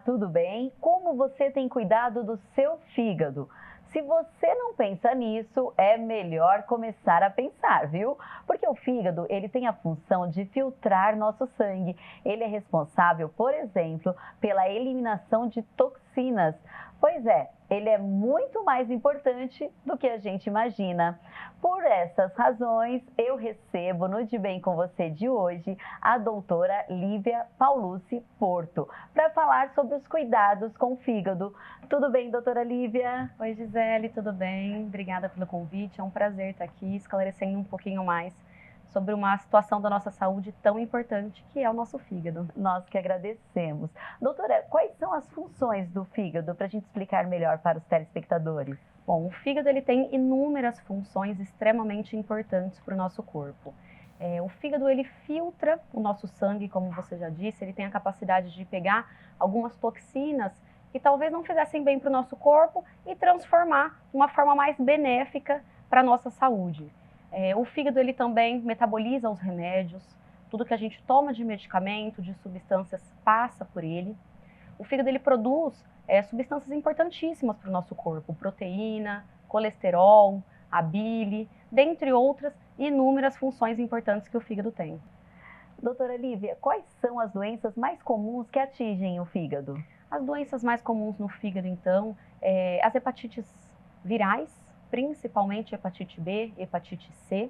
tudo bem? Como você tem cuidado do seu fígado? Se você não pensa nisso, é melhor começar a pensar, viu? Porque o fígado, ele tem a função de filtrar nosso sangue. Ele é responsável, por exemplo, pela eliminação de toxinas. Pois é, ele é muito mais importante do que a gente imagina. Por essas razões, eu recebo no De Bem com Você de hoje a doutora Lívia Paulucci Porto para falar sobre os cuidados com o fígado. Tudo bem, doutora Lívia? Oi, Gisele, tudo bem? Obrigada pelo convite. É um prazer estar aqui esclarecendo um pouquinho mais sobre uma situação da nossa saúde tão importante, que é o nosso fígado. Nós que agradecemos. Doutora, quais são as funções do fígado para a gente explicar melhor para os telespectadores? Bom, o fígado ele tem inúmeras funções extremamente importantes para o nosso corpo. O fígado ele filtra o nosso sangue, como você já disse, ele tem a capacidade de pegar algumas toxinas que talvez não fizessem bem para o nosso corpo e transformar de uma forma mais benéfica para a nossa saúde. O fígado ele também metaboliza os remédios, tudo que a gente toma de medicamento, de substâncias, passa por ele. O fígado ele produz substâncias importantíssimas para o nosso corpo, proteína, colesterol, a bile, dentre outras inúmeras funções importantes que o fígado tem. Doutora Lívia, quais são as doenças mais comuns que atingem o fígado? As doenças mais comuns no fígado, então, as hepatites virais, principalmente hepatite B, hepatite C.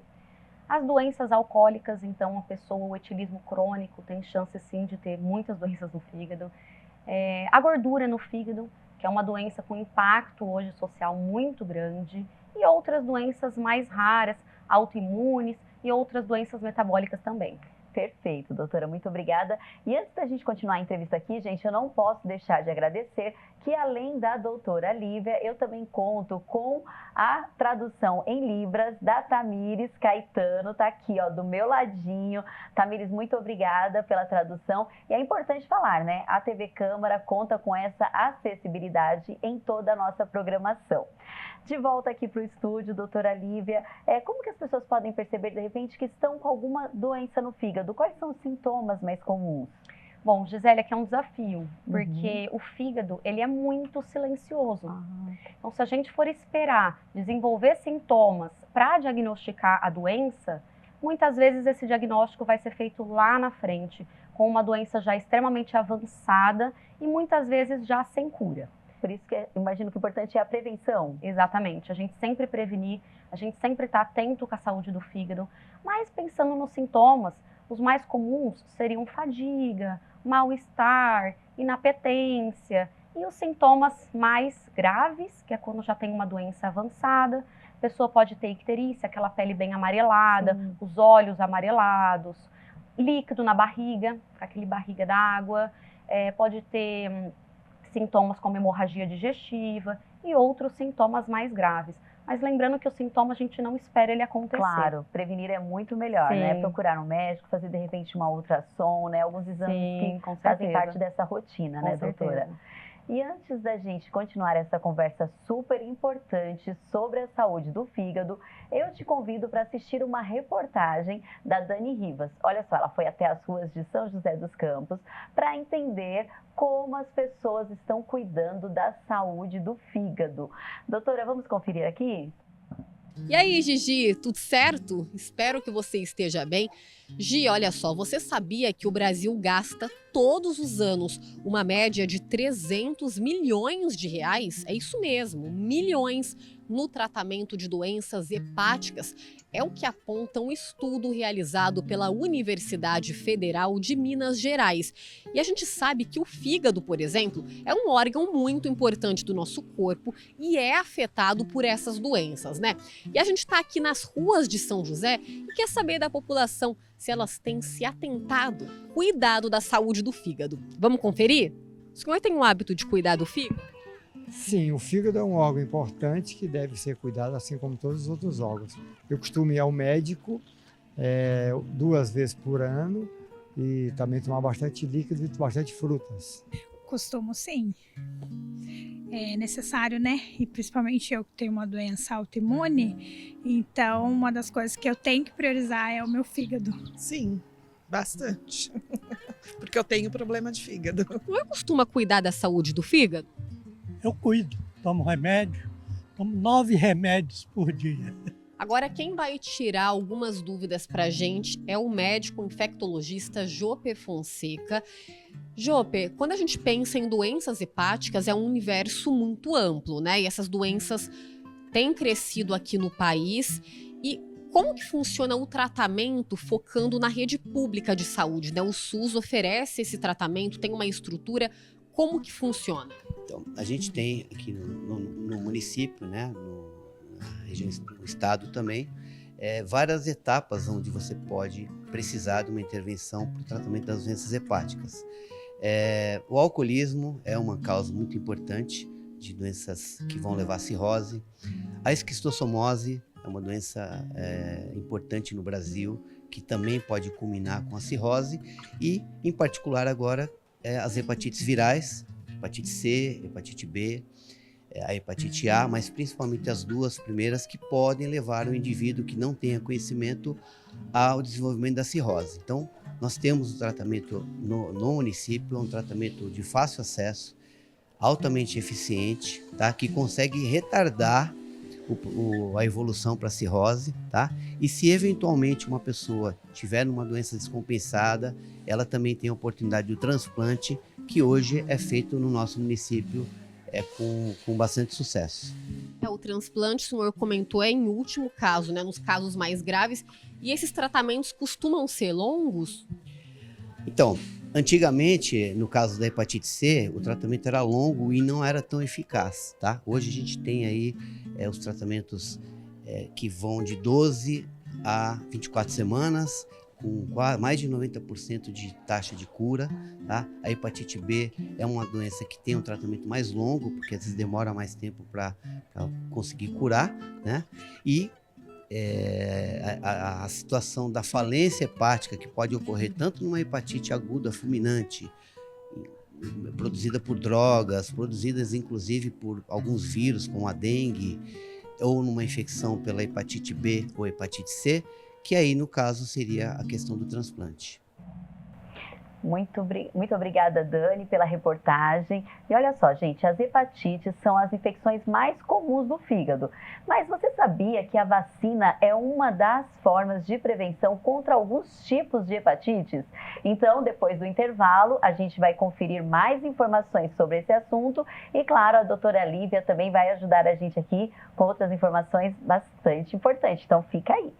As doenças alcoólicas, então, o etilismo crônico tem chance sim de ter muitas doenças no fígado. A gordura no fígado, que é uma doença com impacto hoje social muito grande. E outras doenças mais raras, autoimunes e outras doenças metabólicas também. Perfeito, doutora, muito obrigada. E antes da gente continuar a entrevista aqui, gente, eu não posso deixar de agradecer que além da doutora Lívia, eu também conto com a tradução em Libras da Tamires Caetano, tá aqui, ó, do meu ladinho. Tamires, muito obrigada pela tradução. E é importante falar, né? A TV Câmara conta com essa acessibilidade em toda a nossa programação. De volta aqui para o estúdio, doutora Lívia, como que as pessoas podem perceber, de repente, que estão com alguma doença no fígado? Quais são os sintomas mais comuns? Bom, Gisele, aqui é um desafio, porque o fígado, ele é muito silencioso. Então, se a gente for esperar desenvolver sintomas para diagnosticar a doença, muitas vezes esse diagnóstico vai ser feito lá na frente, com uma doença já extremamente avançada e muitas vezes já sem cura. Por isso que imagino que o importante é a prevenção. Exatamente, a gente sempre prevenir, a gente sempre está atento com a saúde do fígado, mas pensando nos sintomas, os mais comuns seriam fadiga, mal-estar, inapetência e os sintomas mais graves, que é quando já tem uma doença avançada, a pessoa pode ter icterícia, aquela pele bem amarelada, os olhos amarelados, líquido na barriga, aquele barriga d'água, pode ter sintomas como hemorragia digestiva e outros sintomas mais graves. Mas lembrando que o sintoma a gente não espera ele acontecer. Claro, prevenir é muito melhor, né? Procurar um médico, fazer de repente uma ultrassom, né? Alguns exames que fazem parte dessa rotina, né, doutora? E antes da gente continuar essa conversa super importante sobre a saúde do fígado, eu te convido para assistir uma reportagem da Dani Rivas. Olha só, ela foi até as ruas de São José dos Campos para entender como as pessoas estão cuidando da saúde do fígado. Doutora, vamos conferir aqui? E aí, Gigi, tudo certo? Espero que você esteja bem. Gi, olha só, você sabia que o Brasil gasta todos os anos uma média de 300 milhões de reais? É isso mesmo, milhões no tratamento de doenças hepáticas. É o que aponta um estudo realizado pela Universidade Federal de Minas Gerais. E a gente sabe que o fígado, por exemplo, é um órgão muito importante do nosso corpo e é afetado por essas doenças, né? E a gente está aqui nas ruas de São José e quer saber da população se elas têm se atentado, cuidado da saúde do fígado. Vamos conferir? O senhor tem o hábito de cuidar do fígado? Sim, o fígado é um órgão importante que deve ser cuidado assim como todos os outros órgãos. Eu costumo ir ao médico 2 vezes por ano e também tomar bastante líquido e bastante frutas. Costumo sim. É necessário, né? E principalmente eu que tenho uma doença autoimune, então uma das coisas que eu tenho que priorizar é o meu fígado. Sim, bastante. porque eu tenho problema de fígado. Você costuma cuidar da saúde do fígado? Eu cuido, tomo remédio, tomo 9 remédios por dia. Agora, quem vai tirar algumas dúvidas para a gente é o médico infectologista Jope Fonseca. Jope, quando a gente pensa em doenças hepáticas, é um universo muito amplo, né? E essas doenças têm crescido aqui no país. E como que funciona o tratamento focando na rede pública de saúde, né? O SUS oferece esse tratamento, tem uma estrutura. Como que funciona? Então, a gente tem aqui no município, né? Na região do estado também, várias etapas onde você pode precisar de uma intervenção para o tratamento das doenças hepáticas. O alcoolismo é uma causa muito importante de doenças que vão levar à cirrose. A esquistossomose é uma doença importante no Brasil, que também pode culminar com a cirrose e, em particular agora, as hepatites virais, hepatite C, hepatite B, a hepatite A, mas principalmente as duas primeiras que podem levar o indivíduo que não tenha conhecimento ao desenvolvimento da cirrose. Então, nós temos um tratamento no município, um tratamento de fácil acesso, altamente eficiente, tá? Que consegue retardar a evolução para a cirrose, tá? E se eventualmente uma pessoa tiver uma doença descompensada, ela também tem a oportunidade do transplante, que hoje é feito no nosso município com bastante sucesso. O transplante, o senhor comentou, em último caso, né, nos casos mais graves. E esses tratamentos costumam ser longos? Então, antigamente, no caso da hepatite C, o tratamento era longo e não era tão eficaz, tá? Hoje a gente tem aí os tratamentos que vão de 12 a 24 semanas, com mais de 90% de taxa de cura, tá? A hepatite B é uma doença que tem um tratamento mais longo, porque às vezes demora mais tempo para conseguir curar, né? E a situação da falência hepática, que pode ocorrer tanto numa hepatite aguda fulminante, produzida por drogas, produzidas inclusive por alguns vírus, como a dengue, ou numa infecção pela hepatite B ou hepatite C, que aí, no caso, seria a questão do transplante. Muito obrigada, Dani, pela reportagem. E olha só, gente, as hepatites são as infecções mais comuns do fígado. Mas você sabia que a vacina é uma das formas de prevenção contra alguns tipos de hepatites? Então, depois do intervalo, a gente vai conferir mais informações sobre esse assunto. E, claro, a doutora Lívia também vai ajudar a gente aqui com outras informações bastante importantes. Então, fica aí.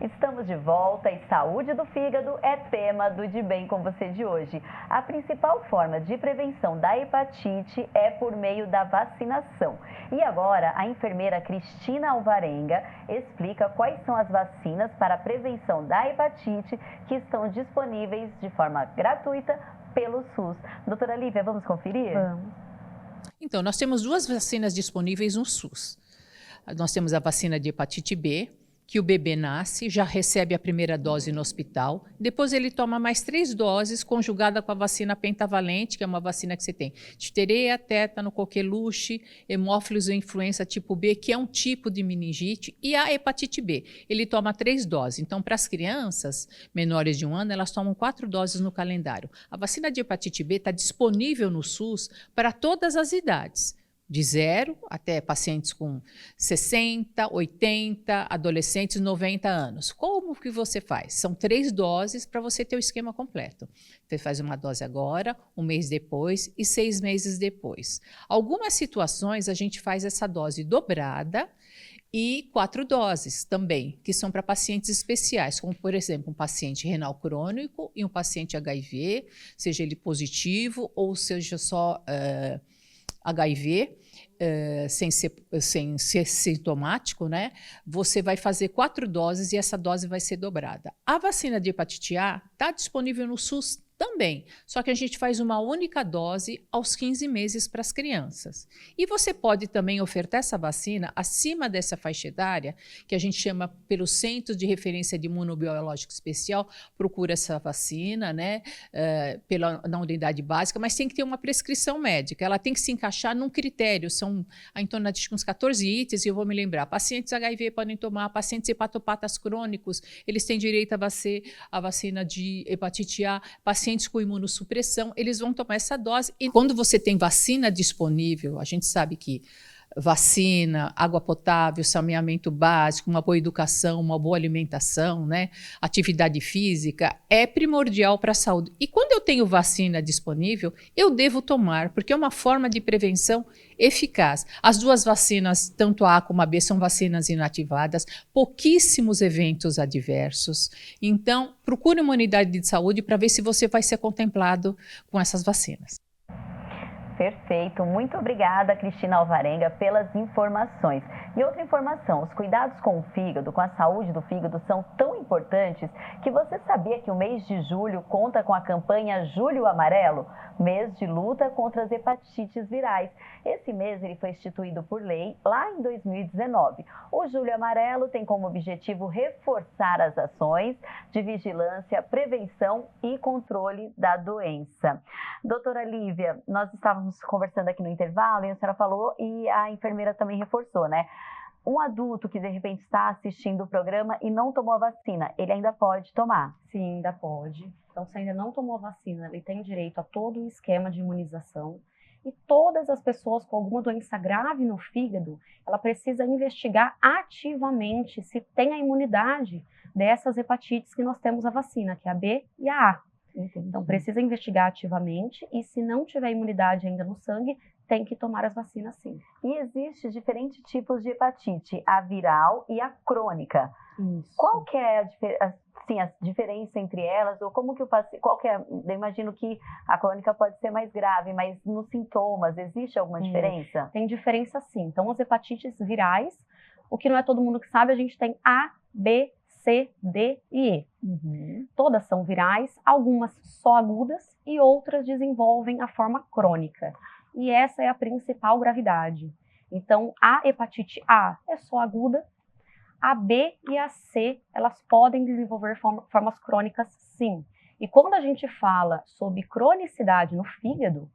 Estamos de volta e saúde do fígado é tema do De Bem com Você de hoje. A principal forma de prevenção da hepatite é por meio da vacinação. E agora a enfermeira Cristina Alvarenga explica quais são as vacinas para a prevenção da hepatite que estão disponíveis de forma gratuita pelo SUS. Doutora Lívia, vamos conferir? Vamos. Então, nós temos 2 vacinas disponíveis no SUS. Nós temos a vacina de hepatite B, que o bebê nasce, já recebe a primeira dose no hospital, depois ele toma mais 3 doses, conjugada com a vacina pentavalente, que é uma vacina que você tem difteria, tétano, coqueluche, hemófilos e influenza tipo B, que é um tipo de meningite, e a hepatite B. Ele toma 3 doses. Então, para as crianças menores de 1 ano, elas tomam 4 doses no calendário. A vacina de hepatite B está disponível no SUS para todas as idades, de 0 até pacientes com 60, 80, adolescentes, 90 anos. Como que você faz? São 3 doses para você ter o esquema completo. Você faz uma dose agora, 1 mês depois e 6 meses depois. Algumas situações a gente faz essa dose dobrada e 4 doses também, que são para pacientes especiais, como, por exemplo, um paciente renal crônico e um paciente HIV, seja ele positivo ou seja só HIV, sem ser sintomático, né? Você vai fazer 4 doses e essa dose vai ser dobrada. A vacina de hepatite A está disponível no SUS Também, só que a gente faz uma única dose aos 15 meses para as crianças. E você pode também ofertar essa vacina acima dessa faixa etária, que a gente chama pelos Centros de Referência de Imunobiológico Especial, procura essa vacina, né, na unidade básica, mas tem que ter uma prescrição médica, ela tem que se encaixar num critério, são em torno de uns 14 itens, e eu vou me lembrar, pacientes HIV podem tomar, pacientes hepatopatas crônicos, eles têm direito a vacina de hepatite A, pacientes com imunossupressão, eles vão tomar essa dose. E quando você tem vacina disponível, a gente sabe que vacina, água potável, saneamento básico, uma boa educação, uma boa alimentação, né? Atividade física é primordial para a saúde. E quando eu tenho vacina disponível, eu devo tomar, porque é uma forma de prevenção eficaz. As duas vacinas, tanto a como a B, são vacinas inativadas, pouquíssimos eventos adversos. Então, procure uma unidade de saúde para ver se você vai ser contemplado com essas vacinas. Perfeito, muito obrigada, Cristina Alvarenga, pelas informações. E outra informação, os cuidados com o fígado, com a saúde do fígado, são tão importantes que você sabia que o mês de julho conta com a campanha Julho Amarelo, mês de luta contra as hepatites virais. Esse mês ele foi instituído por lei lá em 2019. O Julho Amarelo tem como objetivo reforçar as ações de vigilância, prevenção e controle da doença. Doutora Lívia, nós estávamos conversando aqui no intervalo e a senhora falou e a enfermeira também reforçou, né? Um adulto que de repente está assistindo o programa e não tomou a vacina, ele ainda pode tomar? Sim, ainda pode. Então, se ainda não tomou a vacina, ele tem direito a todo o esquema de imunização. E todas as pessoas com alguma doença grave no fígado, ela precisa investigar ativamente se tem a imunidade dessas hepatites que nós temos a vacina, que é a B e a A. Então, precisa investigar ativamente e se não tiver imunidade ainda no sangue, tem que tomar as vacinas sim. E existe diferentes tipos de hepatite, a viral e a crônica. Isso. Qual que é a diferença entre elas? Ou como que o paciente, eu imagino que a crônica pode ser mais grave, mas nos sintomas, existe alguma diferença? Tem diferença sim. Então, as hepatites virais, o que não é todo mundo que sabe, a gente tem A, B, C, D e E. Todas são virais, algumas só agudas e outras desenvolvem a forma crônica. E essa é a principal gravidade. Então, a hepatite A é só aguda, a B e a C, elas podem desenvolver formas crônicas sim. E quando a gente fala sobre cronicidade no fígado,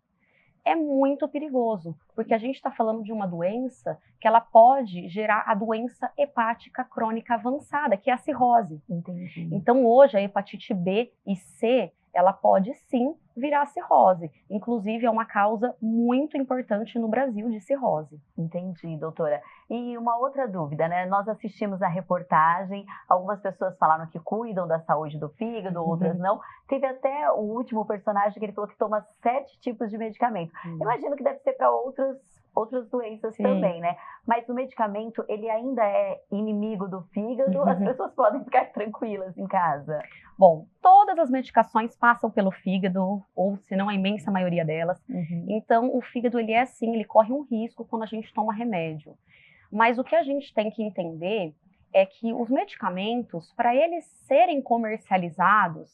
é muito perigoso, porque a gente está falando de uma doença que ela pode gerar a doença hepática crônica avançada, que é a cirrose. Entendi. Então, hoje, a hepatite B e C, ela pode sim virar cirrose. Inclusive, é uma causa muito importante no Brasil de cirrose. Entendi, doutora. E uma outra dúvida, né? Nós assistimos a reportagem, algumas pessoas falaram que cuidam da saúde do fígado, outras não. Teve até o último personagem que ele falou que toma 7 tipos de medicamento. Imagino que deve ser para outras doenças também, né? Mas o medicamento, ele ainda é inimigo do fígado? As pessoas podem ficar tranquilas em casa? Bom, todas as medicações passam pelo fígado, ou se não a imensa maioria delas. Então, o fígado, ele é sim, ele corre um risco quando a gente toma remédio. Mas o que a gente tem que entender é que os medicamentos, para eles serem comercializados,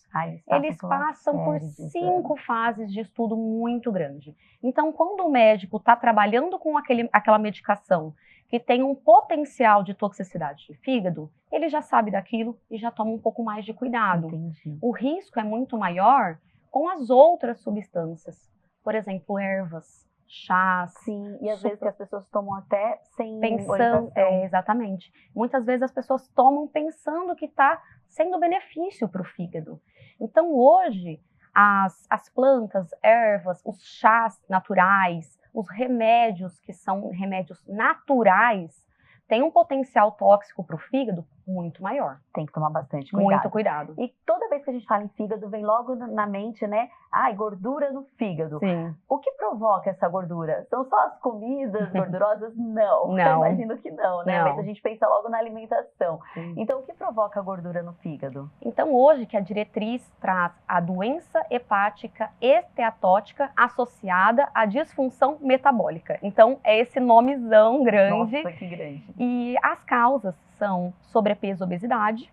eles passam por 5 fases de estudo muito grande. Então, quando o médico está trabalhando com aquela medicação que tem um potencial de toxicidade de fígado, ele já sabe daquilo e já toma um pouco mais de cuidado. Entendi. O risco é muito maior com as outras substâncias, por exemplo, ervas, chás. Sim, e às vezes que as pessoas tomam até sem pensando, exatamente. Muitas vezes as pessoas tomam pensando que está sendo benefício para o fígado. Então, hoje, as plantas, ervas, os chás naturais, os remédios que são remédios naturais, têm um potencial tóxico para o fígado muito maior. Tem que tomar bastante cuidado. Muito cuidado. E toda vez que a gente fala em fígado, vem logo na mente, né? Ai, gordura no fígado. Sim. O que provoca essa gordura? São só as comidas gordurosas? Não. Não. Eu imagino que não, né? Não. Mas a gente pensa logo na alimentação. Sim. Então, o que provoca a gordura no fígado? Então, hoje que a diretriz traz a doença hepática esteatótica associada à disfunção metabólica. Então, é esse nomezão grande. Nossa, que grande. E as causas são sobrepeso, obesidade,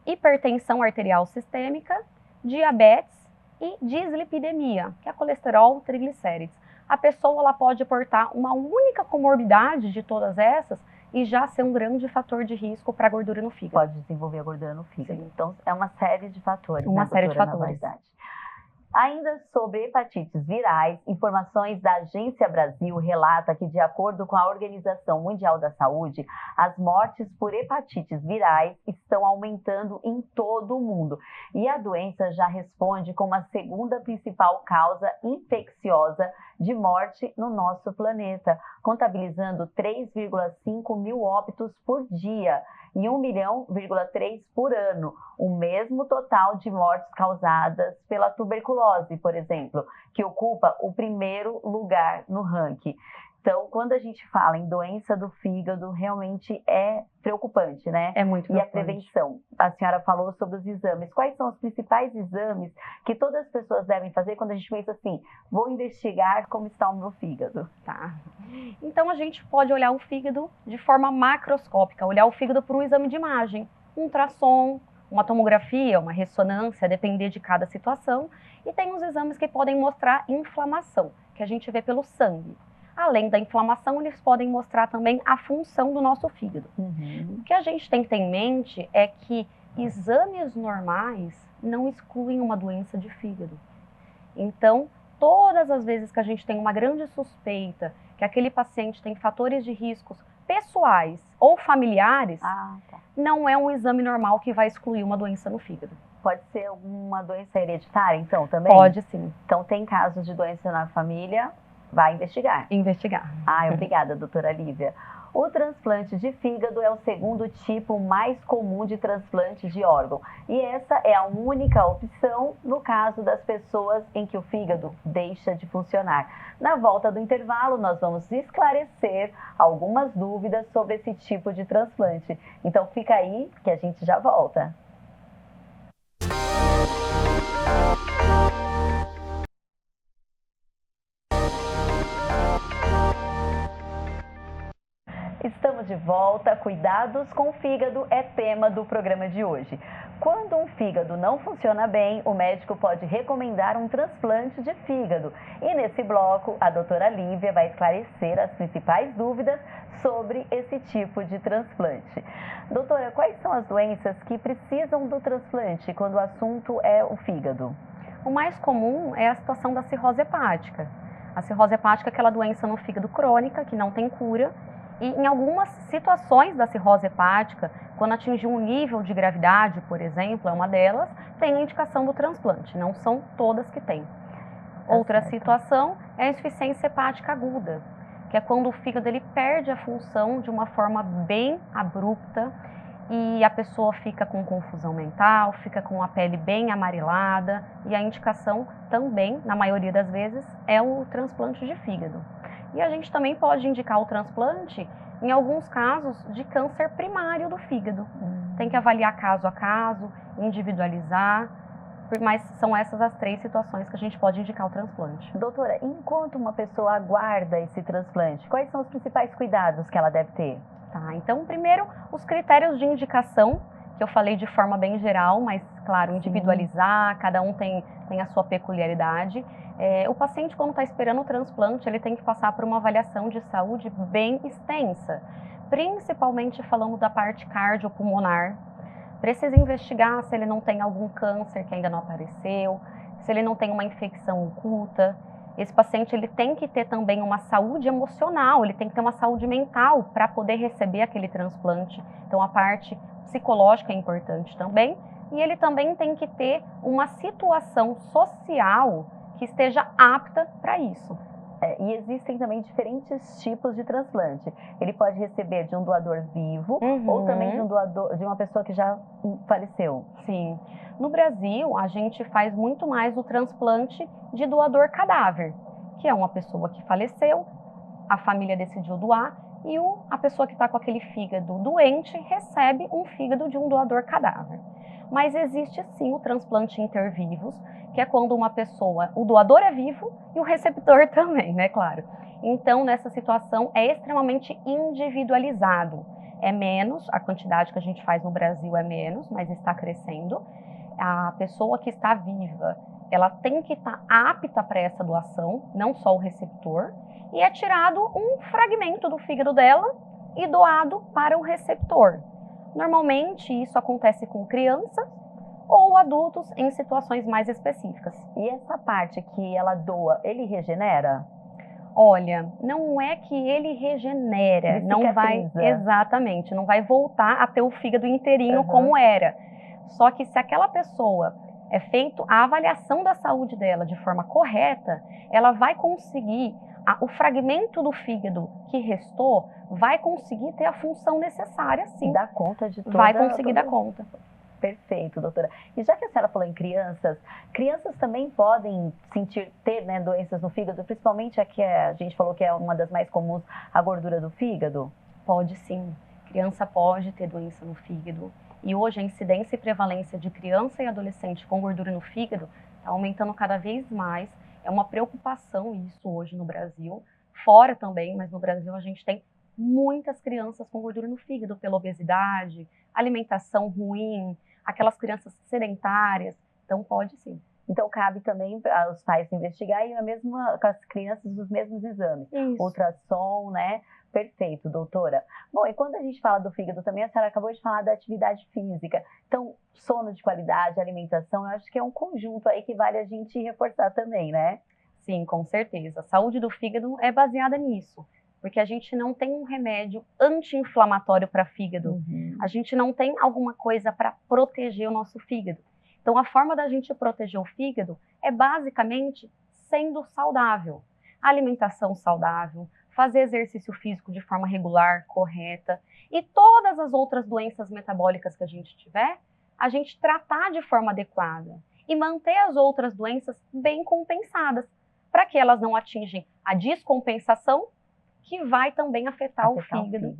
hipertensão arterial sistêmica, diabetes E dislipidemia, que é colesterol, triglicérides. A pessoa ela pode portar uma única comorbidade de todas essas e já ser um grande fator de risco para a gordura no fígado. Pode desenvolver a gordura no fígado. Sim. Então, é uma série de fatores. Uma né, série de doutora, fatores. na verdade. Ainda sobre hepatites virais, informações da Agência Brasil relata que, de acordo com a Organização Mundial da Saúde, as mortes por hepatites virais estão aumentando em todo o mundo. E a doença já responde como a segunda principal causa infecciosa de morte no nosso planeta, contabilizando 3,5 mil óbitos por dia e 1,3 milhão por ano, o mesmo total de mortes causadas pela tuberculose, por exemplo, que ocupa o primeiro lugar no ranking. Então, quando a gente fala em doença do fígado, realmente é preocupante, né? É muito preocupante. E a prevenção? A senhora falou sobre os exames. Quais são os principais exames que todas as pessoas devem fazer quando a gente pensa assim, vou investigar como está o meu fígado? Tá. Então, a gente pode olhar o fígado de forma macroscópica, olhar o fígado por um exame de imagem, um ultrassom, uma tomografia, uma ressonância, a depender de cada situação. E tem os exames que podem mostrar inflamação, que a gente vê pelo sangue. Além da inflamação, eles podem mostrar também a função do nosso fígado. O que a gente tem que ter em mente é que exames normais não excluem uma doença de fígado. Então, todas as vezes que a gente tem uma grande suspeita que aquele paciente tem fatores de riscos pessoais ou familiares, não é um exame normal que vai excluir uma doença no fígado. Pode ser alguma doença hereditária, então, também? Pode sim. Então, tem casos de doença na família, vai investigar. Investigar. Obrigada, doutora Lívia. O transplante de fígado é o segundo tipo mais comum de transplante de órgão. E essa é a única opção no caso das pessoas em que o fígado deixa de funcionar. Na volta do intervalo, nós vamos esclarecer algumas dúvidas sobre esse tipo de transplante. Então, fica aí que a gente já volta. Estamos de volta. Cuidados com o fígado é tema do programa de hoje. Quando um fígado não funciona bem, o médico pode recomendar um transplante de fígado. E nesse bloco, a doutora Lívia vai esclarecer as principais dúvidas sobre esse tipo de transplante. Doutora, quais são as doenças que precisam do transplante quando o assunto é o fígado? O mais comum é a situação da cirrose hepática. A cirrose hepática é aquela doença no fígado crônica que não tem cura. E em algumas situações da cirrose hepática, quando atingir um nível de gravidade, por exemplo, é uma delas, tem a indicação do transplante. Não são todas que têm. Outra situação é a insuficiência hepática aguda, que é quando o fígado ele perde a função de uma forma bem abrupta e a pessoa fica com confusão mental, fica com a pele bem amarelada, e a indicação também, na maioria das vezes, é o transplante de fígado. E a gente também pode indicar o transplante em alguns casos de câncer primário do fígado. Tem que avaliar caso a caso, individualizar, mas são essas as 3 situações que a gente pode indicar o transplante. Doutora, enquanto uma pessoa aguarda esse transplante, quais são os principais cuidados que ela deve ter? Tá, então, primeiro, os critérios de indicação, que eu falei de forma bem geral, mas, claro, individualizar, cada um tem a sua peculiaridade. O paciente, quando está esperando o transplante, ele tem que passar por uma avaliação de saúde bem extensa, principalmente falando da parte cardiopulmonar. Precisa investigar se ele não tem algum câncer que ainda não apareceu, se ele não tem uma infecção oculta. Esse paciente ele tem que ter também uma saúde emocional, ele tem que ter uma saúde mental para poder receber aquele transplante. Então, a parte psicológica é importante também. E ele também tem que ter uma situação social que esteja apta para isso. E existem também diferentes tipos de transplante. Ele pode receber de um doador vivo ou também de um doador, de uma pessoa que já faleceu. Sim. No Brasil, a gente faz muito mais o transplante de doador cadáver, que é uma pessoa que faleceu, a família decidiu doar e a pessoa que está com aquele fígado doente recebe um fígado de um doador cadáver. Mas existe sim o transplante intervivos, que é quando uma pessoa, o doador é vivo e o receptor também, né, claro. Então, nessa situação, é extremamente individualizado. É menos, a quantidade que a gente faz no Brasil é menos, mas está crescendo. A pessoa que está viva ela tem que estar apta para essa doação, não só o receptor, e é tirado um fragmento do fígado dela e doado para o receptor. Normalmente isso acontece com crianças ou adultos em situações mais específicas. E essa parte que ela doa, ele regenera? Olha, não é que ele regenera, não vai, exatamente, não vai voltar a ter o fígado inteirinho como era. Só que se aquela pessoa é feita a avaliação da saúde dela de forma correta, ela vai conseguir, o fragmento do fígado que restou, vai conseguir ter a função necessária, sim. Dar conta de tudo. Vai conseguir dar conta. Perfeito, doutora. E já que a senhora falou em crianças, crianças também podem ter, né, doenças no fígado, principalmente a que a gente falou que é uma das mais comuns, a gordura do fígado? Pode sim. Criança pode ter doença no fígado. E hoje a incidência e prevalência de criança e adolescente com gordura no fígado está aumentando cada vez mais. É uma preocupação isso hoje no Brasil, fora também, mas no Brasil a gente tem muitas crianças com gordura no fígado pela obesidade, alimentação ruim, aquelas crianças sedentárias. Então pode sim. Então cabe também aos pais investigar e a mesma com as crianças os mesmos exames. Isso. Ultrassom, né? Perfeito, doutora. Bom, e quando a gente fala do fígado também, a senhora acabou de falar da atividade física. Então, sono de qualidade, alimentação, eu acho que é um conjunto aí que vale a gente reforçar também, né? Sim, com certeza. A saúde do fígado é baseada nisso. Porque a gente não tem um remédio anti-inflamatório para fígado. A gente não tem alguma coisa para proteger o nosso fígado. Então, a forma da gente proteger o fígado é basicamente sendo saudável. Alimentação saudável, fazer exercício físico de forma regular, correta. E todas as outras doenças metabólicas que a gente tiver, a gente tratar de forma adequada. E manter as outras doenças bem compensadas, para que elas não atingem a descompensação, que vai também afetar o fígado.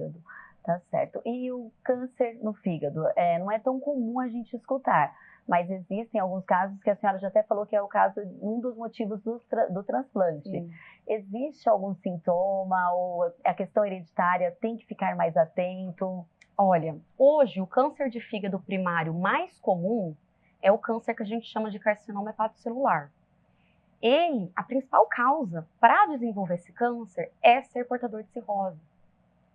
Tá certo. E o câncer no fígado? Não é tão comum a gente escutar, mas existem alguns casos que a senhora já até falou que é o caso, um dos motivos do transplante. Sim. Existe algum sintoma ou a questão hereditária tem que ficar mais atento? Olha, hoje o câncer de fígado primário mais comum é o câncer que a gente chama de carcinoma hepatocelular. A principal causa para desenvolver esse câncer é ser portador de cirrose.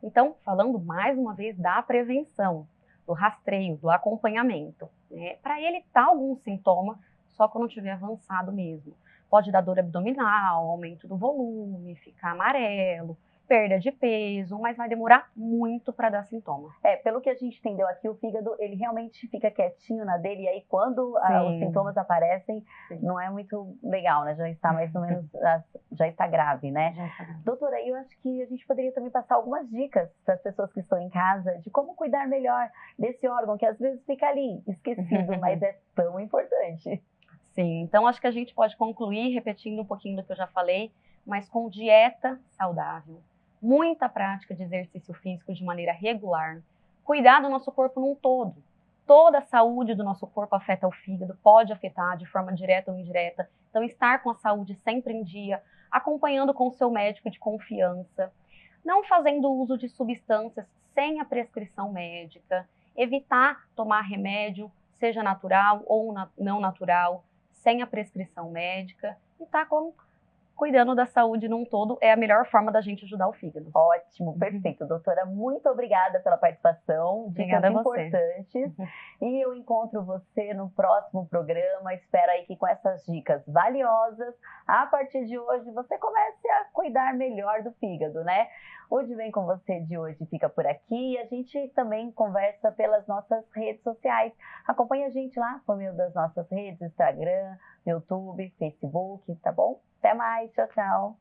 Então, falando mais uma vez da prevenção, do rastreio, do acompanhamento, né? Para ele estar algum sintoma, só quando tiver avançado mesmo. Pode dar dor abdominal, aumento do volume, ficar amarelo, perda de peso, mas vai demorar muito para dar sintoma. Pelo que a gente entendeu aqui, o fígado, ele realmente fica quietinho na dele, e aí quando os sintomas aparecem, não é muito legal, né? Já está mais ou menos, já está grave, né? Já está grave. Doutora, eu acho que a gente poderia também passar algumas dicas para as pessoas que estão em casa, de como cuidar melhor desse órgão, que às vezes fica ali, esquecido, mas é tão importante. Sim, então acho que a gente pode concluir repetindo um pouquinho do que eu já falei, mas com dieta saudável, muita prática de exercício físico de maneira regular, cuidar do nosso corpo num todo. Toda a saúde do nosso corpo afeta o fígado, pode afetar de forma direta ou indireta. Então, estar com a saúde sempre em dia, acompanhando com o seu médico de confiança, não fazendo uso de substâncias sem a prescrição médica, evitar tomar remédio, seja natural ou não natural, sem a prescrição médica, e estar cuidando da saúde num todo é a melhor forma da gente ajudar o fígado. Ótimo, perfeito. Doutora, muito obrigada pela participação. Obrigada a você. Importantes. E eu encontro você no próximo programa. Espero aí que com essas dicas valiosas, a partir de hoje, você comece a cuidar melhor do fígado, né? O De Bem com Você de hoje fica por aqui. A gente também conversa pelas nossas redes sociais. Acompanhe a gente lá por meio das nossas redes, Instagram, YouTube, Facebook, tá bom? Até mais, tchau, tchau.